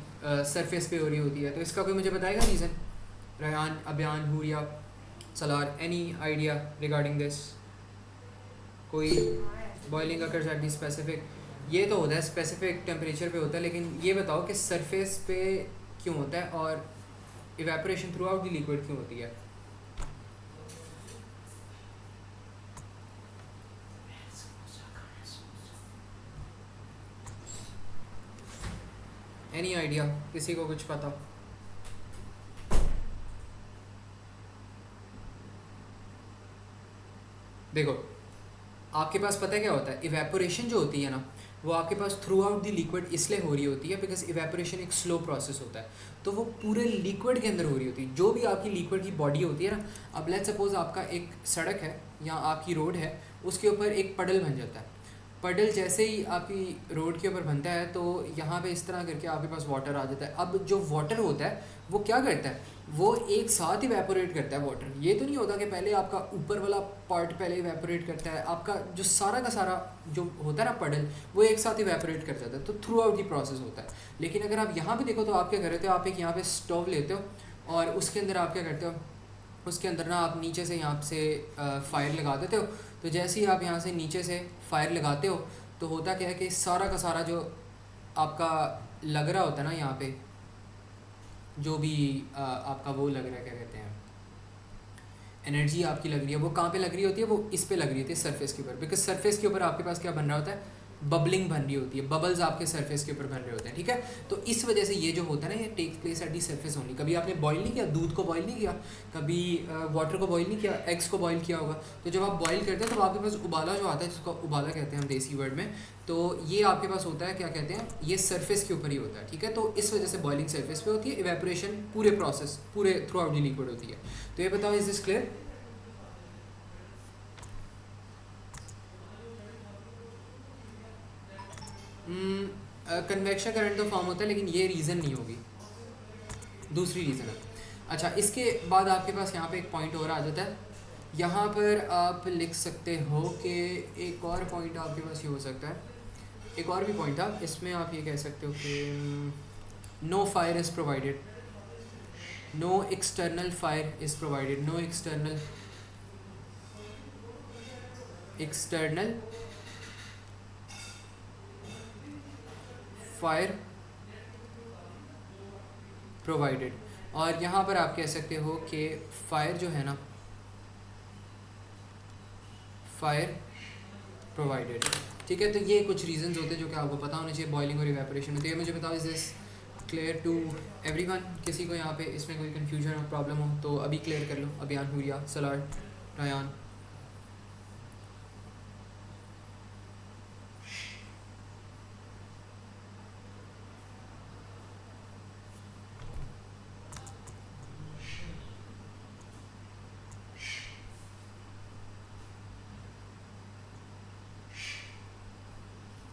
सरफेस पे हो रही होती है। तो इसका कोई मुझे बताएगा reason? Rehan, Abiyan, Huriya, Salar, any idea regarding this? कोई boiling occurs at the specific, ये तो होता है स्पेसिफिक टेम्परेचर पे होता है, लेकिन ये बताओ कि सरफेस पे क्यों होता है और evaporation through out the liquid क्यों होती है? Any idea? किसी को कुछ पता? देखो आपके पास पता है क्या होता है, इवेपोरेशन जो होती है ना वो आपके pass through out the liquid इसलिए हो रही होती है बिकॉज इवेपोरेशन एक स्लो प्रोसेस होता है। तो वो पूरे लिक्विड के अंदर हो रही होती है। जो भी आपकी लिक्विड की बॉडी होती है ना, अब लेट्स सपोज आपका एक सड़क है या आपकी रोड है, उसके ऊपर एक पडल बन जाता है। पडल जैसे ही आपकी रोड के ऊपर बनता है तो यहाँ पे इस तरह करके आपके पास वाटर आ जाता है। अब जो वाटर होता है वो क्या करता है, वो एक साथ इवेपोरेट करता है वाटर। ये तो नहीं होता कि पहले आपका ऊपर वाला पार्ट पहले इवेपोरेट करता है, आपका जो सारा का सारा जो होता है ना पडल वो एक साथ इवेपोरेट कर जाता है। तो थ्रू आउट दी प्रोसेस होता है। लेकिन अगर आप यहाँ पे देखो तो आप क्या करते हो, आप एक यहाँ पे स्टोव लेते हो और उसके अंदर आप क्या करते हो, उसके अंदर ना आप नीचे से यहाँ से फायर लगा देते हो। तो जैसे ही आप यहाँ से नीचे से फायर लगाते हो तो होता क्या है कि सारा का सारा जो आपका लग रहा होता है ना, यहाँ पे जो भी आपका वो लग रहा है, क्या कहते हैं, एनर्जी आपकी लग रही है, वो कहाँ पे लग रही होती है, वो इस पे लग रही होती है सरफेस के ऊपर। बिकॉज सरफेस के ऊपर आपके पास क्या बन रहा होता है, बबलिंग बन रही होती है, बबल्स आपके सरफेस के ऊपर बन रहे होते हैं, ठीक है। तो इस वजह से ये जो होता है ना, ये take place at the surface only. कभी आपने बॉईल नहीं किया, दूध को बॉईल नहीं किया, कभी वाटर को बॉईल नहीं किया, एग्स को बॉईल किया होगा, तो जब आप बॉईल करते हैं तो आपके पास उबाला जो आता है, जिसको उबाला कहते हैं हम देसी वर्ड में, तो ये आपके पास होता है, क्या कहते हैं, ये सरफेस के ऊपर ही होता है, ठीक है। तो इस वजह से बॉइलिंग सरफेस पे होती है, इवेपोरेशन पूरे प्रोसेस पूरे थ्रू आउट दी लिक्विड होती है। तो ये बताओ, is this clear? Convection current तो फॉर्म होता है, लेकिन ये रीज़न नहीं होगी, दूसरी रीज़न है। अच्छा, इसके बाद आपके पास यहाँ पे एक पॉइंट और आ जाता है। यहाँ पर आप लिख सकते हो कि एक और पॉइंट आपके पास ये हो सकता है, एक और भी पॉइंट था इसमें, आप ये कह सकते हो कि no fire is provided, no external fire is provided, no external fire provided. और यहाँ पर आप कह सकते हो कि फायर जो है ना, फायर प्रोवाइडेड, ठीक है। तो ये कुछ रीजंस होते हैं जो कि आपको पता होना चाहिए बॉइलिंग और इवेपोरेशन में। तो ये मुझे बताओ, is this clear to everyone? किसी को यहाँ पे इसमें कोई कन्फ्यूजन और प्रॉब्लम हो तो अभी क्लियर कर लो। अभियान, हुरिया, सलार, रायान।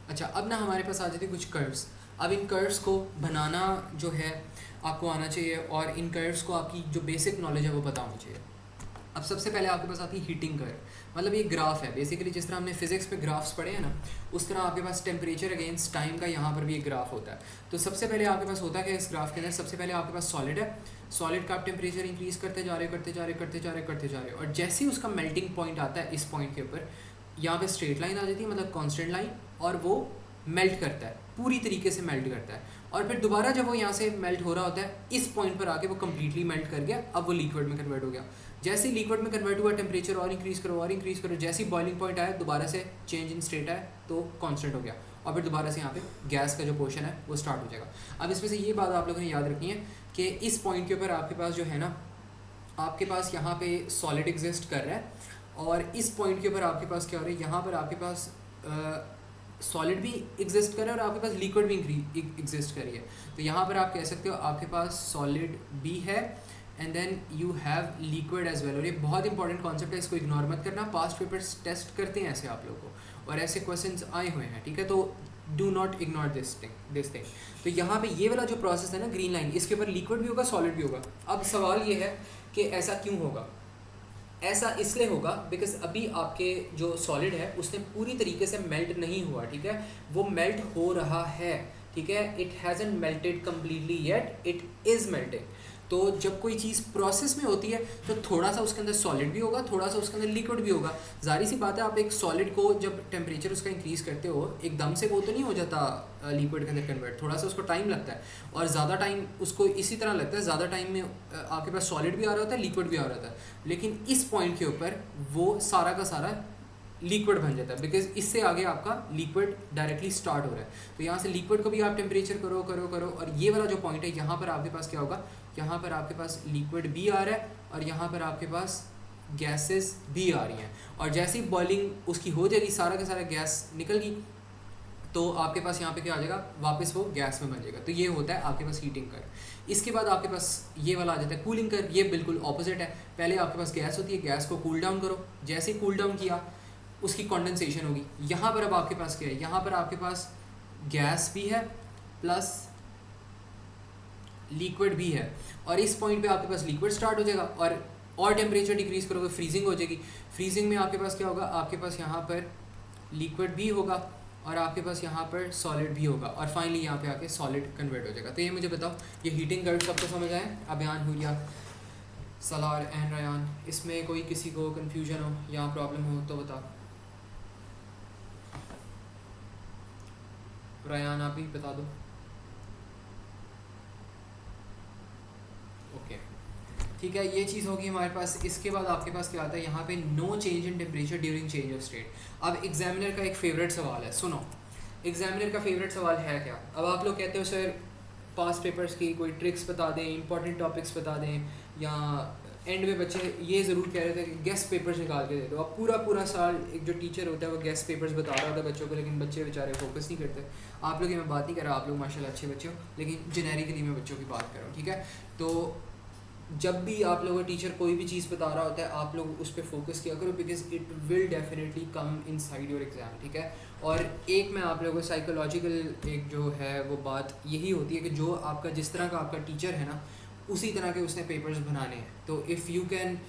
अच्छा, अब ना हमारे पास आ जाती है कुछ कर्व्स। अब इन कर्व्स को बनाना जो है आपको आना चाहिए, और इन कर्व्स को आपकी जो बेसिक नॉलेज है वो पता होनी चाहिए। अब सबसे पहले आपके पास आती है हीटिंग कर्व। मतलब ये ग्राफ है बेसिकली, जिस तरह हमने फिजिक्स पे ग्राफ्स पढ़े हैं ना, उस तरह आपके पास टेम्परेचर अगेंस्ट टाइम का यहाँ पर भी एक ग्राफ होता है। तो सबसे पहले आपके पास होता है कि इस ग्राफ के अंदर सबसे पहले आपके पास सॉलिड है, सॉलिड का आप टेम्परेचर इंक्रीज करते जा रहे, और जैसे ही उसका मेल्टिंग पॉइंट आता है, इस पॉइंट के ऊपर यहाँ पे स्ट्रेट लाइन आ जाती है, मतलब कांस्टेंट लाइन, और वो मेल्ट करता है, पूरी तरीके से मेल्ट करता है। और फिर दोबारा जब वो यहाँ से मेल्ट हो रहा होता है, इस पॉइंट पर आके वो कम्प्लीटली मेल्ट कर गया, अब वो लिक्विड में कन्वर्ट हो गया। जैसे ही लिक्विड में कन्वर्ट हुआ, टेम्परेचर और इंक्रीज़ करो, जैसे ही बॉइलिंग पॉइंट आया, दोबारा से चेंज इन स्टेट आया तो कांस्टेंट हो गया, और फिर दोबारा से यहाँ पे गैस का जो पोर्शन है वो स्टार्ट हो जाएगा। अब इसमें से ये बात आप लोगों ने याद रखनी है कि इस पॉइंट के ऊपर आपके पास जो है ना, आपके पास यहाँ पे सॉलिड एग्जिस्ट कर रहा है, और इस पॉइंट के ऊपर आपके पास क्या हो रहा है, यहाँ पर आपके पास सॉलिड भी एग्जिस्ट कर रहा है और आपके पास लिक्विड भी एग्जिस्ट कर रही है। तो यहाँ पर आप कह सकते हो आपके पास सॉलिड भी है and then you have liquid as well. और ये बहुत इंपॉर्टेंट कॉन्सेप्ट है, इसको इग्नोर मत करना। पास्ट पेपर्स टेस्ट करते हैं ऐसे आप लोगों को, और ऐसे क्वेश्चंस आए हुए हैं, ठीक है। तो do not ignore this thing. तो यहाँ पे ये वाला जो प्रोसेस है ना, ग्रीन लाइन, इसके ऊपर लिक्विड भी होगा, सॉलिड भी होगा। अब सवाल ये है कि ऐसा क्यों होगा? ऐसा इसलिए होगा बिकॉज अभी आपके जो सॉलिड है उसने पूरी तरीके से मेल्ट नहीं हुआ, ठीक है। वो मेल्ट हो रहा है, ठीक है। It hasn't melted completely yet, it is melting. तो जब कोई चीज़ प्रोसेस में होती है तो थोड़ा सा उसके अंदर सॉलिड भी होगा, थोड़ा सा उसके अंदर लिक्विड भी होगा। जाहिर सी बात है, आप एक सॉलिड को जब टेम्परेचर उसका इंक्रीज़ करते हो, एकदम से वो तो नहीं हो जाता लिक्विड के अंदर कन्वर्ट, थोड़ा सा उसको टाइम लगता है। और ज़्यादा टाइम उसको इसी तरह लगता है, ज़्यादा टाइम में आपके पास सॉलिड भी आ रहा होता है, लिक्विड भी आ रहा होता है। लेकिन इस पॉइंट के ऊपर वो सारा का सारा लिक्विड बन जाता है, बिकॉज इससे आगे आपका लिक्विड डायरेक्टली स्टार्ट हो रहा है। तो यहाँ से लिक्विड को भी आप टेम्परेचर करो, और ये वाला जो पॉइंट है, यहाँ पर आपके पास क्या होगा, यहाँ पर आपके पास लिक्विड भी आ रहा है और यहाँ पर आपके पास गैसेस भी आ रही हैं। और जैसे ही बॉइलिंग उसकी हो जाएगी, सारा का सारा गैस निकल गई, तो आपके पास यहाँ पे क्या आ जाएगा, वापस वो गैस में बन जाएगा। तो ये होता है आपके पास हीटिंग कर्व। इसके बाद आपके पास ये वाला आ जाता है कूलिंग कर्व। ये बिल्कुल ऑपोजिट है। पहले आपके पास गैस होती है, गैस को कूल डाउन करो, जैसे ही कूल डाउन किया उसकी कंडेंसेशन होगी। यहाँ पर अब आपके पास क्या है, यहाँ पर आपके पास गैस भी है प्लस लिक्विड भी है, और इस पॉइंट पे आपके पास लिक्विड स्टार्ट हो जाएगा, और टेम्परेचर डिक्रीज करोगे, फ्रीजिंग हो जाएगी। फ्रीजिंग में आपके पास क्या होगा, आपके पास यहाँ पर लिक्विड भी होगा और आपके पास यहाँ पर सॉलिड भी होगा, और फाइनली यहाँ पे आके सॉलिड कन्वर्ट हो जाएगा। तो ये मुझे बताओ, ये हीटिंग कर्व सबको समझ आए? अभियान, हुरिया, सलार एंड रायान, इसमें कोई किसी को कन्फ्यूजन हो या प्रॉब्लम हो तो बताओ। रायान आप ही बता दो। ओके, ठीक है, ये चीज़ होगी हमारे पास। इसके बाद आपके पास क्या आता है, यहाँ पे no change in temperature during change of state. अब एग्जामिनर का एक फेवरेट सवाल है, सुनो। एग्जामिनर का फेवरेट सवाल है क्या? अब आप लोग कहते हो सर पास पेपर्स की कोई ट्रिक्स बता दें, इंपॉर्टेंट टॉपिक्स बता दें, या एंड में बच्चे ये ज़रूर कह रहे थे कि गेस्ट पेपर्स निकाल के दे दो। अब पूरा पूरा साल एक जो टीचर होता है वो गेस्ट पेपर्स बता रहा होता है बच्चों को, लेकिन बच्चे बेचारे फोकस नहीं करते। आप लोग की मैं बात नहीं कर रहा, आप लोग माशाल्लाह अच्छे बच्चे हो, लेकिन जेनेरिकली मैं बच्चों की बात कर रहा हूँ, ठीक है? तो जब भी आप लोगों का टीचर कोई भी चीज़ बता रहा होता है आप लोग उस पर फोकस किया करो, because it will definitely come in side your exam, ठीक है? और एक मैं आप लोगों को साइकोलॉजिकल एक जो है वो बात यही होती है कि जो आपका जिस तरह का आपका टीचर है ना, उसी तरह के उसने पेपर्स बनाने हैं। तो if you can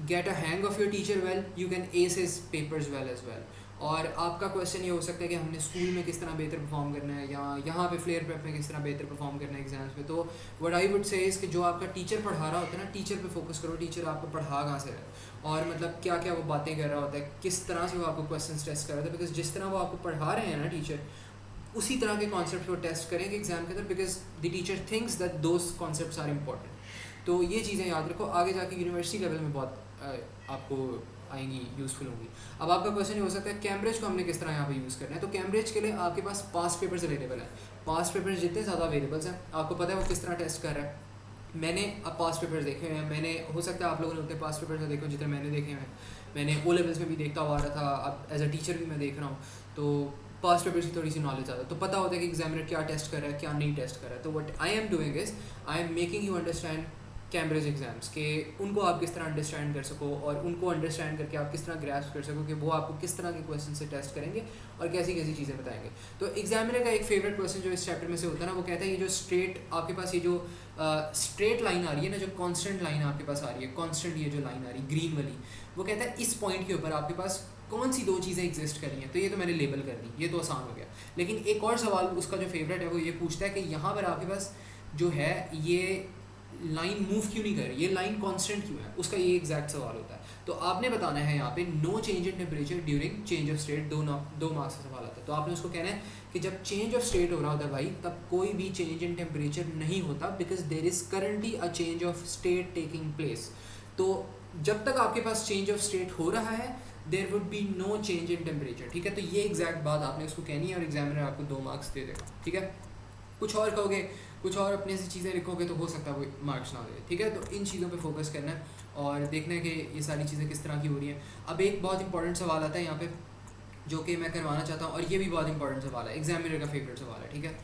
get a hang of your teacher well, you can assess his papers well as well. और आपका क्वेश्चन ये हो सकता है कि हमने स्कूल में किस तरह बेहतर परफॉर्म करना है, या यहाँ पे फ्लेयर प्रेप में किस तरह बेहतर परफॉर्म करना है एग्जाम्स में। तो what I would say is कि जो आपका टीचर पढ़ा रहा होता है ना, टीचर पे फोकस करो, टीचर आपको पढ़ा कहाँ से रहा है और मतलब क्या क्या वो बातें कर रहा होता है, किस तरह से वो आपको क्वेश्चन टेस्ट कर रहा होता है। बिकॉज जिस तरह वो आपको पढ़ा रहे हैं ना टीचर, उसी तरह के कॉन्सेप्ट वो टेस्ट करेंगे एग्जाम के अंदर, because the teacher thinks that those concepts are important. तो ये चीज़ें याद रखो, आगे जाके यूनिवर्सिटी लेवल में बहुत आपको आएंगी, यूज़फुल होंगी। अब आपका क्वेश्चन ये हो सकता है कैम्ब्रिज को हमने किस तरह यहाँ पे यूज़ करना है। तो कैम्ब्रिज के लिए आपके पास पास्ट पेपर्स अवेलेबल हैं। पास्ट पेपर्स जितने ज़्यादा अवेलेबल्स हैं, आपको पता है वो किस तरह टेस्ट कर रहा है। मैंने अब पास्ट पेपर्स देखे हुए हैं, मैंने हो सकता है आप लोगों ने उतने पास्ट पेपर्स ना देखे हो जितने मैंने देखे हुए हैं। मैंने ओ लेवल्स में भी देखता हुआ आ रहा था, अब एज अ टीचर भी मैं देख रहा हूँ, तो पास्ट पेपर्स की थोड़ी सी नॉलेज ज़्यादा, तो पता होता है कि एग्जामिनर क्या टेस्ट कर रहा है क्या नहीं टेस्ट कर रहा है। तो what I am doing is I am making you understand Cambridge exams के, उनको आप किस तरह अंडरस्टैंड कर सको और उनको अंडरस्टैंड करके आप किस तरह ग्रैस्प कर सको कि वो आपको किस तरह के क्वेश्चन से टेस्ट करेंगे और कैसी कैसी चीज़ें बताएंगे। तो एग्जामिनर का एक फेवरेट क्वेश्चन जो इस चैप्टर में से होता है ना, वो कहता है ये जो स्ट्रेट आपके पास ये जो स्ट्रेट लाइन आ रही है ना, जो कॉन्स्टेंट लाइन आपके पास आ रही है, कॉन्स्टेंट ये जो लाइन आ रही है ग्रीन वाली, वो कहता है इस पॉइंट के ऊपर आपके पास कौन सी दो चीज़ें एग्जिस्ट कर रही हैं। तो ये तो मैंने लेबल कर दी, ये तो आसान हो गया। लेकिन एक और सवाल उसका जो फेवरेट है वो ये पूछता है कि यहाँ पर आपके पास जो है ये लाइन मूव क्यों नहीं कर रही, ये लाइन कांस्टेंट क्यों है, उसका ये एग्जैक्ट सवाल होता है। तो आपने बताना है यहाँ पे no change in temperature during change of state, दो मार्क्स का सवाल आता है। तो आपने उसको कहना है कि जब चेंज ऑफ स्टेट हो रहा होता है भाई, तब कोई भी चेंज इन टेम्परेचर नहीं होता, because there is currently a change of state taking place. तो जब तक आपके पास चेंज ऑफ स्टेट हो रहा है there would be no change in temperature, ठीक है? तो ये एग्जैक्ट बात आपने उसको कहनी है और एग्जामिनर आपको 2 मार्क्स दे देगा, ठीक है? कुछ और कहोगे, कुछ और अपने से चीज़ें लिखोगे तो हो सकता है वो मार्क्स ना दे, ठीक है? तो इन चीज़ों पे फोकस करना है और देखना है कि ये सारी चीज़ें किस तरह की हो रही हैं। अब एक बहुत इंपॉर्टेंट सवाल आता है यहाँ पे जो कि मैं करवाना चाहता हूँ, और ये भी बहुत इंपॉर्टेंट सवाल है, एग्जामिनर का फेवरेट सवाल है, ठीक है?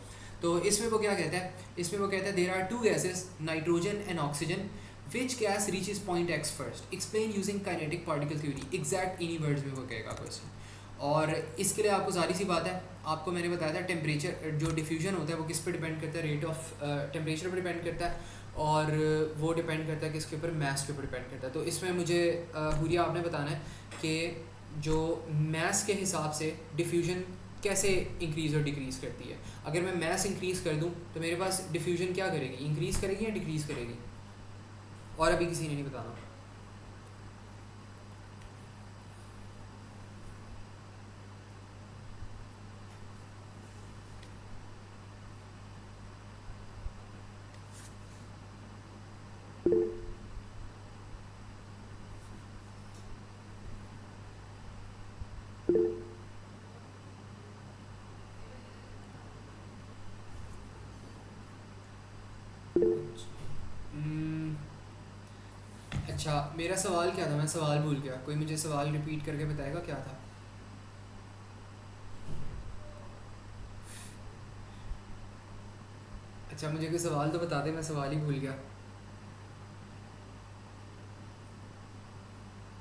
तो इसमें वो क्या कहता है, इसमें वो कहता है there are 2 gases nitrogen and oxygen, which gas reaches point x first, explain using kinetic particle theory. Exact इन्हीं वर्ड्स में वो कहेगा क्वेश्चन। और इसके लिए आपको सारी सी बात है, आपको मैंने बताया था टेम्परेचर जो डिफ्यूजन होता है वो किस पे डिपेंड करता है, रेट ऑफ टेम्परेचर पर डिपेंड करता है, और वो डिपेंड करता है किसके ऊपर, मैस के ऊपर डिपेंड करता है। तो इसमें मुझे हुरिया आपने बताना है कि जो मैस के हिसाब से डिफ्यूजन कैसे इंक्रीज़ और डिक्रीज़ करती है। अगर मैं मैस इंक्रीज़ कर दूं तो मेरे पास डिफ्यूजन क्या करेगी, इंक्रीज़ करेगी या डिक्रीज़ करेगी? और अभी किसी ने नहीं बताना। अच्छा, मेरा सवाल क्या था, मैं सवाल भूल गया, कोई मुझे सवाल रिपीट करके बताएगा क्या था? अच्छा, मुझे कोई सवाल तो बता दे, मैं सवाल ही भूल गया।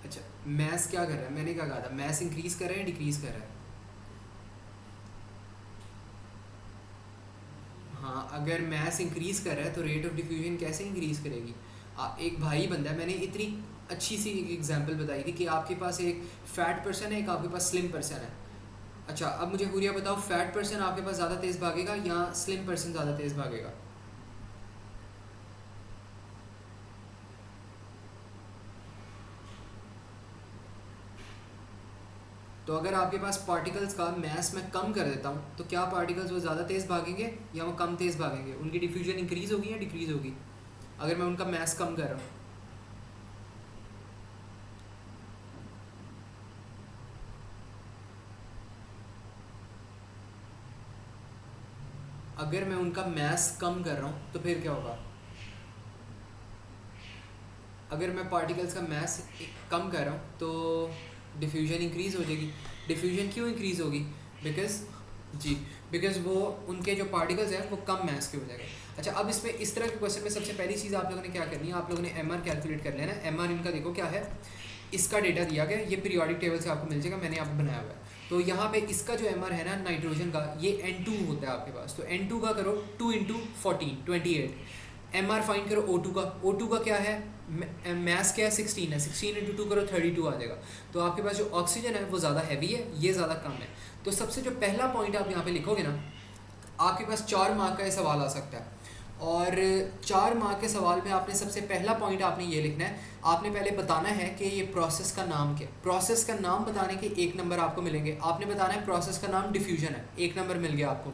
अच्छा, मैथ्स क्या कर रहा है, मैंने क्या कहा था, मैथ्स इंक्रीज़ कर रहा है डिक्रीज़ कर रहा है? हाँ, अगर मैथ्स इंक्रीज़ कर रहा है तो रेट ऑफ डिफ्यूजन कैसे इंक्रीज़ करेगी? एक भाई बंदा है, मैंने इतनी अच्छी सी एक एग्जांपल बताई थी कि आपके पास एक फ़ैट पर्सन है, एक आपके पास स्लिम पर्सन है। अच्छा, अब मुझे हुरिया बताओ, फ़ैट पर्सन आपके पास ज़्यादा तेज़ भागेगा या स्लिम पर्सन ज़्यादा तेज़ भागेगा? तो अगर आपके पास पार्टिकल्स का मैस मैं कम कर देता हूँ तो क्या पार्टिकल्स वो ज़्यादा तेज़ भागेंगे या वो कम तेज़ भागेंगे? उनकी डिफ्यूजन इंक्रीज़ होगी या डिक्रीज़ होगी अगर मैं उनका मैस कम कर रहा हूँ? अगर मैं उनका मैस कम कर रहा हूँ तो फिर क्या होगा? अगर मैं पार्टिकल्स का मैस कम कर रहा हूँ तो डिफ्यूजन इंक्रीज़ हो जाएगी। डिफ्यूजन क्यों इंक्रीज़ होगी? बिकॉज जी, बिकॉज वो उनके जो पार्टिकल्स हैं वो कम मैस के हो जाएंगे। अच्छा, अब इसमें इस तरह के क्वेश्चन में सबसे पहली चीज़ आप लोगों ने क्या करनी है, आप लोगों ने एम आर कैलकुलेट कर लेना है। एम आर इनका देखो क्या है, इसका डेटा दिया गया, ये पीरियोडिक टेबल से आपको मिल जाएगा, मैंने यहाँ पे बनाया हुआ है। तो यहाँ पे इसका जो एम आर है ना नाइट्रोजन का, ये N2 होता है आपके पास। तो N2 का करो 2 इंटू 14 28। एम आर फाइंड करो O2 का। O2 का क्या है, मैस क्या है 16 है, 16 इंटू 2 करो 32 आ जाएगा। तो आपके पास जो ऑक्सीजन है वो ज़्यादा हैवी है, ये ज़्यादा कम है। तो सबसे जो पहला पॉइंट आप यहाँ पे लिखोगे ना, आपके पास 4 मार्क का ये सवाल आ सकता है। और 4 मार्क के सवाल में आपने सबसे पहला पॉइंट आपने ये लिखना है, आपने पहले बताना है कि ये प्रोसेस का नाम क्या है। प्रोसेस का नाम बताने के 1 नंबर आपको मिलेंगे। आपने बताना है प्रोसेस का नाम डिफ्यूजन है, 1 नंबर मिल गया आपको।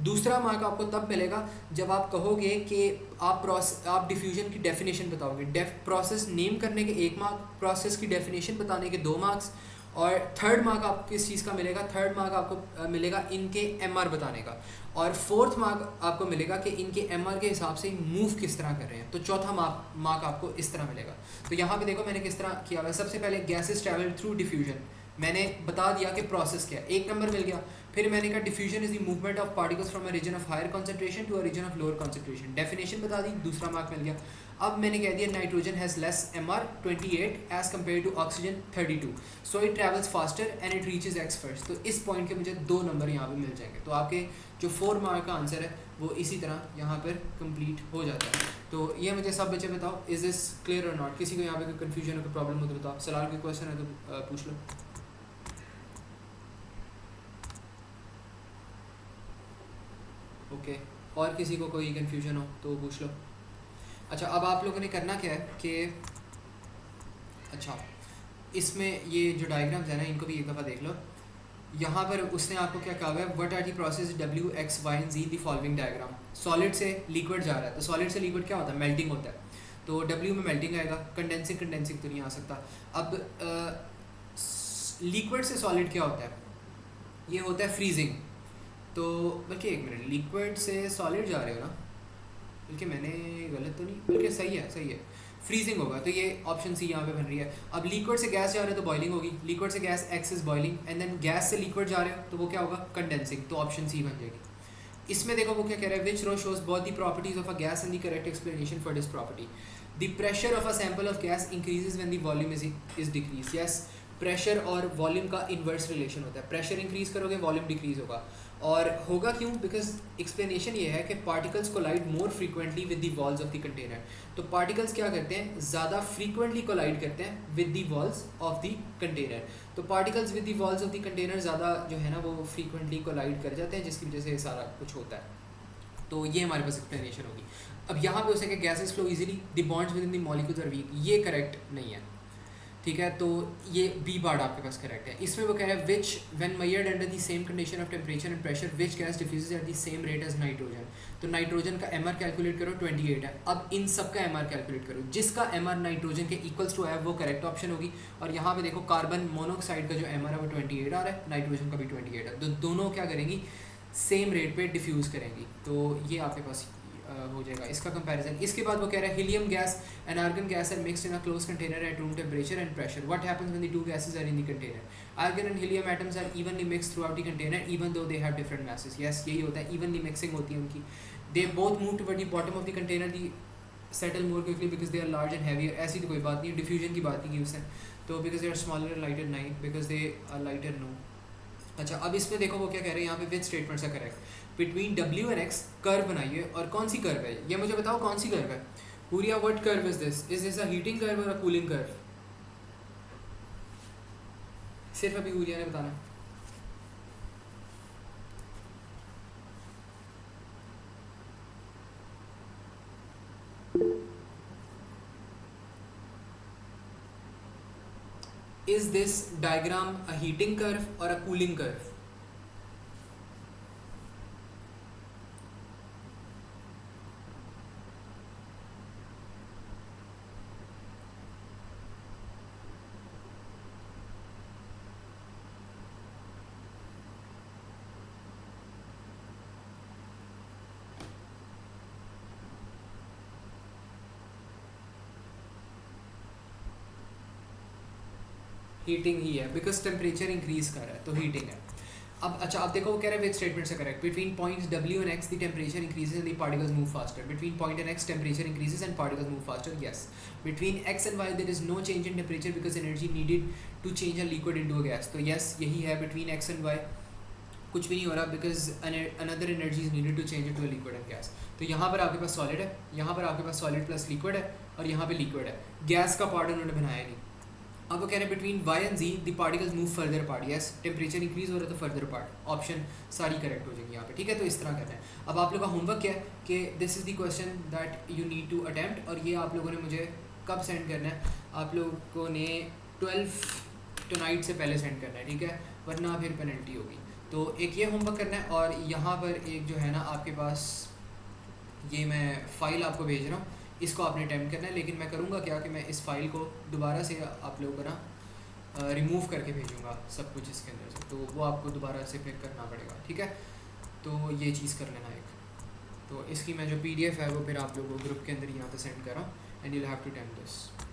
दूसरा मार्क आपको तब मिलेगा जब आप कहोगे कि आप डिफ्यूजन की डेफिनेशन बताओगे। प्रोसेस नेम करने के 1 मार्क, प्रोसेस की डेफिनेशन बताने के 2 मार्क्स, और थर्ड मार्क आपको किस चीज़ का मिलेगा, थर्ड मार्क आपको मिलेगा इनके एमआर बताने का, और फोर्थ मार्क आपको मिलेगा कि इनके एमआर के हिसाब से मूव किस तरह कर रहे हैं। तो चौथा मार्क आपको इस तरह मिलेगा। तो यहाँ पे देखो मैंने किस तरह किया हुआ है। सबसे पहले गैसेस ट्रैवल थ्रू डिफ्यूजन, मैंने बता दिया कि प्रोसेस क्या है, 1 नंबर मिल गया। फिर मैंने कहा diffusion is the movement of particles from a region of higher concentration to a region of lower concentration, definition बता दी, दूसरा मार्क मिल गया। अब मैंने कह दिया nitrogen has less MR 28 as compare to oxygen 32, so it travels faster and it reaches x first. तो इस पॉइंट के मुझे 2 नंबर यहाँ पे मिल जाएंगे। तो आपके जो 4 मार्क का आंसर है वो इसी तरह यहाँ पर कंप्लीट हो जाता है। तो ये मुझे सब बच्चे बताओ, इज दिस क्लियर और नॉट? किसी को यहाँ पे कोई कन्फ्यूजन हो, कोई प्रॉब्लम हो तो बताओ। सलाल कोई क्वेश्चन है तो पूछ लो। ओके, और किसी को कोई कन्फ्यूजन हो तो पूछ लो। अच्छा, अब आप लोगों ने करना क्या है कि अच्छा, इसमें ये जो डायग्राम्स है ना इनको भी एक दफ़ा देख लो। यहाँ पर उसने आपको क्या कहा हुआ है, what are the process W X Y and Z the following diagram. Solid से लिक्विड जा रहा है, तो सॉलिड से लिक्विड क्या होता है, मेल्टिंग होता है। तो W में मेल्टिंग आएगा, कंडेंसिंग तो नहीं आ सकता। अब लिक्विड से सॉलिड क्या होता है, ये होता है फ्रीजिंग। तो बल्कि 1 मिनट, लिक्विड से सॉलिड जा रहे हो ना, बल्कि मैंने गलत तो नहीं, बल्कि सही है, फ्रीजिंग होगा। तो ये ऑप्शन सी यहाँ पे बन रही है। अब लिक्विड से गैस जा रहे हो तो बॉइलिंग होगी, लिक्विड से gas x is boiling, and then gas से लिक्विड जा रहे हो तो वो क्या होगा, कंडेंसिंग। तो ऑप्शन सी बन जाएगी। इसमें देखो वो क्या कह रहा है, which row shows both the properties of a gas and the correct explanation for this property. The pressure of a sample of gas increases when the volume is decrease. Yes, pressure और वॉल्यूम का इन्वर्स रिलेशन होता है। प्रेशर इंक्रीज करोगे वॉल्यूम डिक्रीज होगा। और होगा क्यों, बिकॉज एक्सप्लेनेशन ये है कि particles collide more frequently with the walls of the container. तो पार्टिकल्स क्या करते हैं, ज़्यादा फ्रीक्वेंटली कोलाइड करते हैं with the walls of the container. तो particles with the walls of the container ज़्यादा जो है ना वो फ्रीक्वेंटली कोलाइड कर जाते हैं, जिसकी वजह से सारा कुछ होता है। तो ये हमारे पास एक्सप्लेनेशन होगी। अब यहाँ पे हो सके gases flow easily, the bonds within the molecules are weak, ये करेक्ट नहीं है, ठीक है। तो ये बी पार्ट आपके पास करेक्ट है। इसमें वो कह रहा है which when measured under the same condition of temperature and pressure which gas diffuses at the same rate as nitrogen. तो नाइट्रोजन का एमआर कैलकुलेट करो 28 है। अब इन सब का एमआर कैलकुलेट करो, जिसका एमआर नाइट्रोजन के इक्वल्स टू है वो करेक्ट ऑप्शन होगी। और यहाँ पे देखो कार्बन मोनोऑक्साइड का जो एमआर है वो 28 आ रहा है, नाइट्रोजन का भी 28 है। तो दोनों क्या करेंगी, सेम रेट पे डिफ्यूज़ करेंगी। तो ये आपके पास हो जाएगा इसका कंपैरिजन। इसके बाद वो कह रहा है helium gas and argon gas are mixed in a close container at room temperature and pressure, what happens when the two gases are in the container. Argon and helium atoms are evenly mixed throughout the container even though they have different masses. Yes, यही होता है, इवनली मिक्सिंग होती है उनकी। They both move toward the bottom of the container they settle more quickly because they are large and heavier. ऐसी तो कोई बात नहीं, डिफ्यूजन की बात नहीं की उसने। तो because they are smaller and lighter नहीं, because they are lighter no. अच्छा, अब इसमें देखो वो क्या कह रहे हैं यहाँ पे, which statements are correct. Between W और X कर्व बनाइए, और कौन सी कर्व है ये मुझे बताओ, कौन सी कर्व है। Puriya, what curve is this a heating curve और अ कूलिंग कर्व? सिर्फ अभी पूरिया ने बताना। Is this diagram a heating curve और अ कूलिंग कर्व? हीटिंग ही है, बिकॉज टेम्परेचर इंक्रीज कर रहा है तो हीटिंग है। अब अच्छा आप देखो वो कह रहे हैं विद स्टेटमेंट से correct, between points W and X the temperature increases and the particles move faster, between point and X temperature increases and particles move faster, yes. Between X and Y there is no change in temperature because energy needed to change a liquid into a gas, तो यस यही है, बिटवीन X and Y कुछ भी नहीं हो रहा because another energy is needed to change it to a liquid and gas. तो यहाँ पर आपके पास सॉलिड है, यहाँ पर आपके पास सॉलिड प्लस लिक्विड है और यहाँ पे लिक्विड है, गैस का पार्ट उन्होंने बनाया नहीं। अब वो कह रहे हैं between Y and Z the particles move further part, yes temperature increase हो रहा है तो फर्दर पार्ट, ऑप्शन सारी करेक्ट हो जाएंगी यहाँ पे, ठीक है। तो इस तरह करना है। अब आप लोगों का होमवर्क क्या है कि this is the question that you need to attempt, और ये आप लोगों ने मुझे कब सेंड करना है, आप लोगों ने 12 टुनाइट से पहले सेंड करना है, ठीक है, वरना फिर पेनल्टी होगी। तो एक ये होमवर्क करना है, और यहाँ पर एक जो है ना आपके पास ये मैं फ़ाइल आपको भेज रहा हूँ, इसको आपने अटेम्प्ट करना है, लेकिन मैं करूँगा क्या कि मैं इस फ़ाइल को दोबारा से आप लोगों को ना रिमूव करके भेजूँगा सब कुछ इसके अंदर से, तो वो आपको दोबारा से फिर करना पड़ेगा, ठीक है। तो ये चीज़ कर लेना एक, तो इसकी मैं जो PDF है वो फिर आप लोगों को ग्रुप के अंदर यहाँ पे सेंड कर रहा हूँ, and you have to attempt this.